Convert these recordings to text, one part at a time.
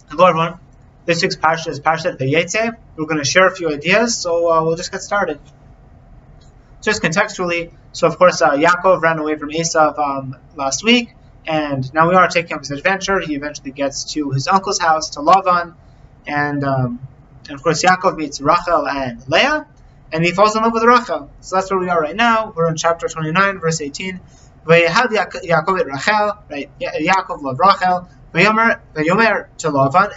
Hello everyone. This week's parsha is Parshat Vayetze. We're going to share a few ideas, so we'll just get started. Just contextually, so of course Yaakov ran away from Esav last week, and now we are taking up his adventure. He eventually gets to his uncle's house, to Lavan, and of course Yaakov meets Rachel and Leah, and he falls in love with Rachel. So that's where we are right now. We're in chapter 29, verse 18. Vayehad Yaakov et Rachel, right? Yaakov loved Rachel. Vayomer to Lavan,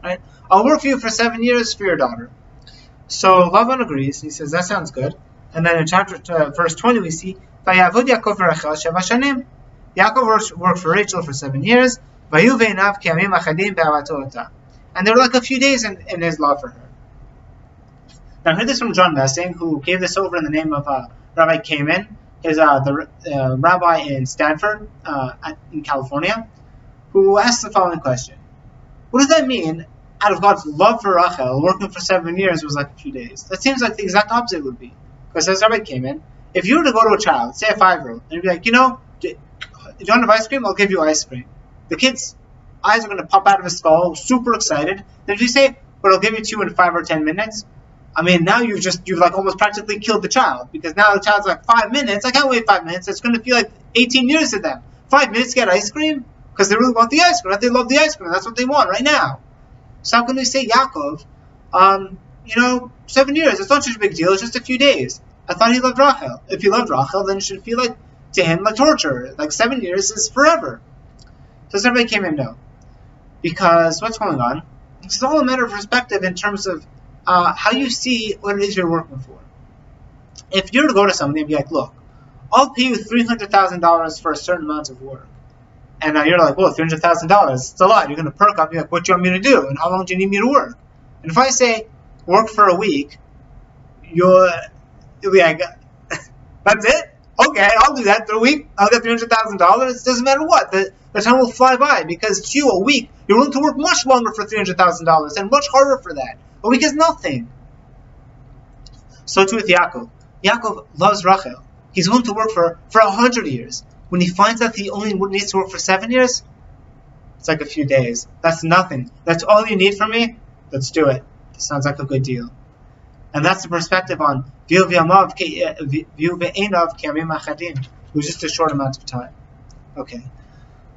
right? I'll work for you for 7 years for your daughter. So Lavan agrees. He says that sounds good. And then in verse 20 we see Vayavud Yaakov Rachel sheva shanim. Yaakov worked for Rachel for 7 years. Vayu ve'inav k'yamim achadim be'avato ota. And there were like a few days in his love for her. Now I heard this from John Messing, who gave this over in the name of Rabbi Kamin. Is the rabbi in Stanford, in California, who asked the following question: what does that mean? Out of God's love for Rachel, working for 7 years was like a few days. That seems like the exact opposite would be. Because as Rabbi came in, if you were to go to a child, say a 5-year-old, and you'd be like, do you want have ice cream? I'll give you ice cream. The kid's eyes are going to pop out of his skull, super excited. Then if you say, but I'll give it to you in 5 or 10 minutes, I mean, now you've like almost practically killed the child, because now the child's like 5 minutes. I can't wait 5 minutes. It's going to feel like 18 years to them. 5 minutes to get ice cream because they really want the ice cream. They love the ice cream. That's what they want right now. So how can we say Yaakov? 7 years. It's not such a big deal. It's just a few days. I thought he loved Rachel. If he loved Rachel, then it should feel like to him like torture. Like 7 years is forever. So everybody came in no, because what's going on? It's all a matter of perspective in terms of how you see what it is you're working for. If you're to go to somebody and be like, look, I'll pay you $300,000 for a certain amount of work. And you're like, well, $300,000, it's a lot. You're going to perk up. You're like, what do you want me to do? And how long do you need me to work? And if I say, work for a week, you'll be like, that's it? Okay, I'll do that for a week. I'll get $300,000. It doesn't matter what. The time will fly by, because to you, a week, you're willing to work much longer for $300,000 and much harder for that. A week is nothing. So too with Yaakov. Yaakov loves Rachel. He's willing to work for 100 years. When he finds out he only needs to work for 7 years, it's like a few days. That's nothing. That's all you need from me? Let's do it. It sounds like a good deal. And that's the perspective on Viu ve'einav k'yamim achadim. It was just a short amount of time. Okay.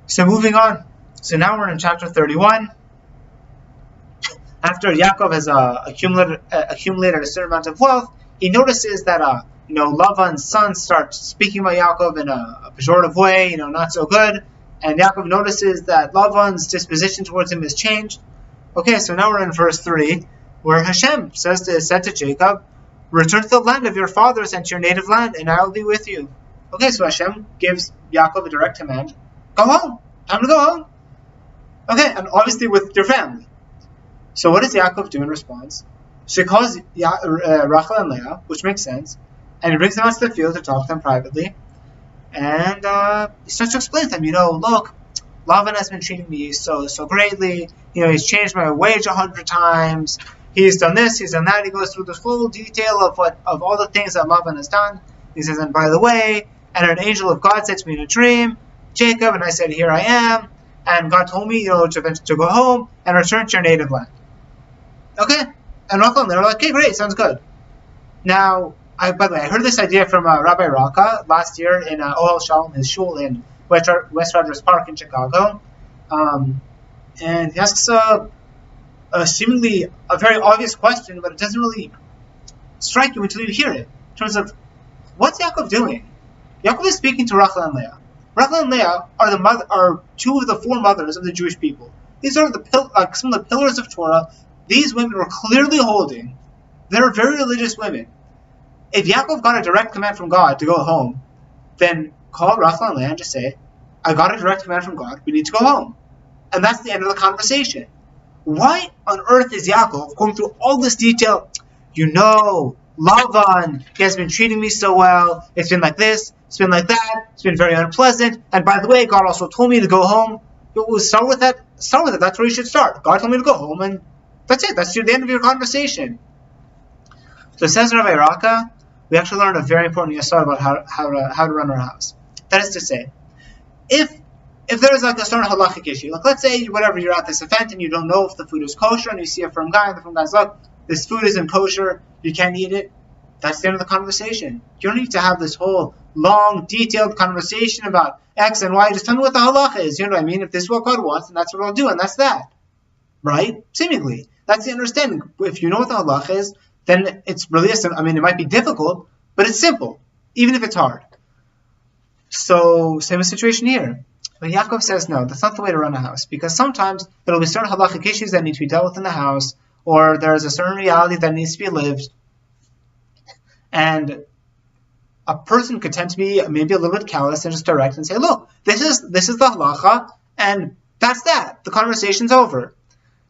So moving on. So now we're in chapter 31. After Yaakov has accumulated a certain amount of wealth, he notices that Lavan's sons start speaking about Yaakov in a pejorative way, not so good. And Yaakov notices that Lavan's disposition towards him has changed. Okay, so now we're in verse 3, where Hashem said to Jacob, return to the land of your fathers and to your native land, and I will be with you. Okay, so Hashem gives Yaakov a direct command. Go home. Time to go home. Okay, and obviously with your family. So what does Yaakov do in response? She calls Rachel and Leah, which makes sense, and he brings them out to the field to talk to them privately. And he starts to explain to them, look, Lavan has been treating me so greatly. He's changed my wage 100 times. He's done this, he's done that. He goes through the full detail of all the things that Lavan has done. He says, and by the way, and an angel of God said to me in a dream, Jacob, and I said, here I am. And God told me, to go home and return to your native land. Okay, and Rachel and they were like, okay, great, sounds good. Now, by the way, I heard this idea from Rabbi Raccah last year in Ohel Shalom, his shul in West Rogers Park in Chicago. And he asks seemingly a very obvious question, but it doesn't really strike you until you hear it. In terms of, what's Yaakov doing? Yaakov is speaking to Rachel and Leah. Rachel and Leah are two of the four mothers of the Jewish people. These are some of the pillars of Torah. These women were clearly holding. They're very religious women. If Yaakov got a direct command from God to go home, then call Raccah and Leah and just say, I got a direct command from God, we need to go home. And that's the end of the conversation. Why on earth is Yaakov going through all this detail? Lavan, he has been treating me so well. It's been like this, it's been like that, it's been very unpleasant. And by the way, God also told me to go home. We'll start with that. That's where you should start. God told me to go home, and that's it. That's the end of your conversation. So it says Rabbi Raccah, we actually learned a very important yesod about how to run our house. That is to say, if if there's like a certain halachic issue, like let's say whatever, you're at this event and you don't know if the food is kosher, and you see a firm guy, and the firm guy's, look, this food isn't kosher, you can't eat it. That's the end of the conversation. You don't need to have this whole long, detailed conversation about X and Y. Just tell me what the halacha is. You know what I mean? If this is what God wants, then that's what I'll do, and that's that. Right? Seemingly. That's the understanding. If you know what the halacha is, then it's really it might be difficult, but it's simple, even if it's hard. So, same situation here. But Yaakov says, no, that's not the way to run a house, because sometimes there will be certain halachic issues that need to be dealt with in the house, or there's a certain reality that needs to be lived. And a person could tend to be maybe a little bit callous and just direct and say, look, this is the halacha, and that's that. The conversation's over.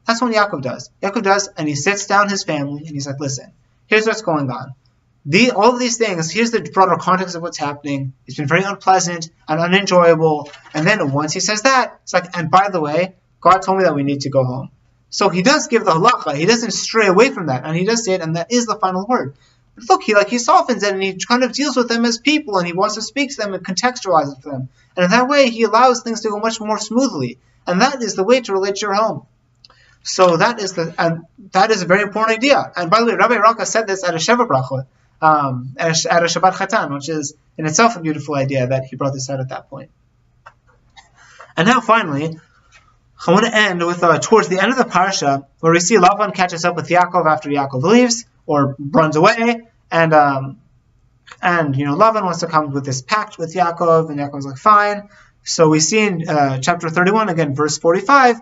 That's what Yaakov does. Yaakov does, and he sits down his family, and he's like, listen, here's what's going on. All of these things, here's the broader context of what's happening. It's been very unpleasant and unenjoyable. And then once he says that, it's like, and by the way, God told me that we need to go home. So he does give the halacha. He doesn't stray away from that, and he does say it, and that is the final word. But look, he softens it, and he kind of deals with them as people, and he wants to speak to them and contextualize it for them. And in that way, he allows things to go much more smoothly. And that is the way to relate to your home. So that is a very important idea. And by the way, Rabbi Raccah said this at a Sheva Brachot, at a Shabbat Chatan, which is in itself a beautiful idea that he brought this out at that point. And now finally, I want to end with towards the end of the parsha, where we see Lavan catches up with Yaakov after Yaakov leaves or runs away, and Lavan wants to come with this pact with Yaakov, and Yaakov's like, fine. So we see in chapter 31 again, verse 45.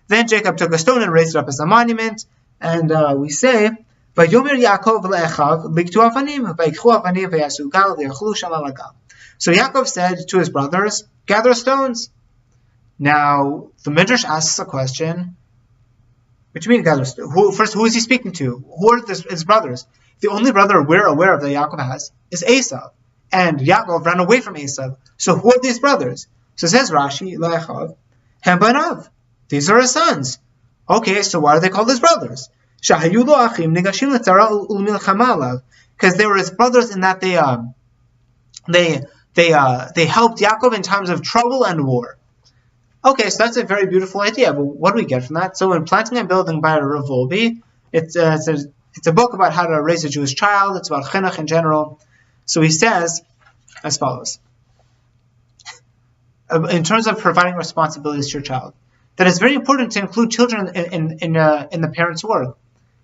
Then Jacob took a stone and raised it up as a monument, and we say, "Vayomer Yaakov le'echav liktu avanim, vayikchu avanim vayasu gal v'yachlu sham al gal." So Yaakov said to his brothers, "Gather stones." Now the Midrash asks a question. What do you mean gather stones? Who is he speaking to? Who are his brothers? The only brother we're aware of that Yaakov has is Esav, and Yaakov ran away from Esav. So who are these brothers? So says Rashi, le'echav, hem banav. These are his sons. Okay, so why are they called his brothers? Because they were his brothers in that they helped Yaakov in times of trouble and war. Okay, so that's a very beautiful idea, but what do we get from that? So in Planting and Building by Rav Wolbe, it's a book about how to raise a Jewish child. It's about chinuch in general. So he says as follows. In terms of providing responsibilities to your child, that it's very important to include children in the parents' work.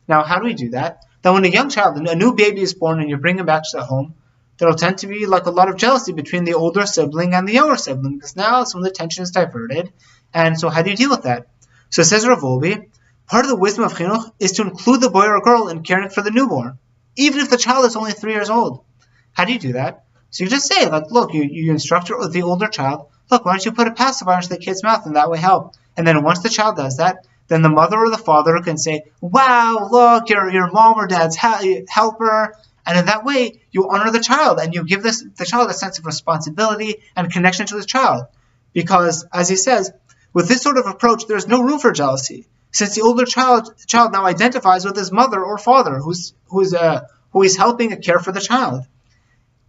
Now, how do we do that? That when a new baby is born and you bring him back to the home, there will tend to be like a lot of jealousy between the older sibling and the younger sibling, because now some of the tension is diverted. And so how do you deal with that? So it says Rav Wolbe, part of the wisdom of chinuch is to include the boy or girl in caring for the newborn, even if the child is only 3 years old. How do you do that? So you just say, like, look, you instruct the older child, look, why don't you put a pacifier into the kid's mouth, and that way help. And then once the child does that, then the mother or the father can say, wow, look, your mom or dad's helper. And in that way, you honor the child, and you give the child a sense of responsibility and connection to his child. Because, as he says, with this sort of approach, there's no room for jealousy, since the older child now identifies with his mother or father, who is helping care for the child.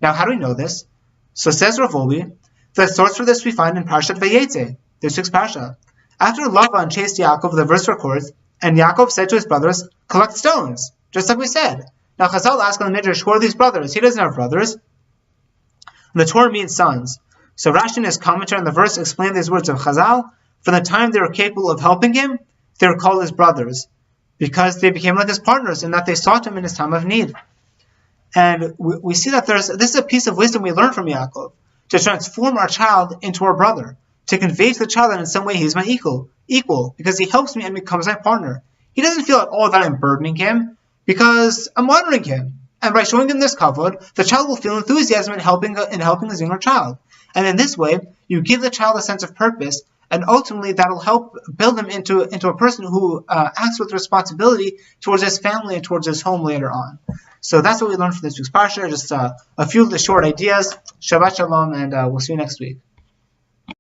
Now, how do we know this? So says Rav Wolbe, the source for this we find in Parshat Vayetze, the 6th parsha. After Lavan chased Yaakov, the verse records, and Yaakov said to his brothers, collect stones, just like we said. Now Chazal asked on the Midrash, who are these brothers? He doesn't have brothers. And the Torah means sons. So Rashi in his commentary on the verse explained these words of Chazal. From the time they were capable of helping him, they were called his brothers, because they became like his partners in that they sought him in his time of need. And we see that this is a piece of wisdom we learn from Yaakov, to transform our child into our brother, to convey to the child that in some way he's my equal, because he helps me and becomes my partner. He doesn't feel at all that I'm burdening him, because I'm honoring him. And by showing him this kavod, the child will feel enthusiasm in helping his younger child. And in this way, you give the child a sense of purpose, and ultimately that will help build him into a person who acts with responsibility towards his family and towards his home later on. So that's what we learned from this week's parsha, just a few of the short ideas. Shabbat Shalom, and we'll see you next week.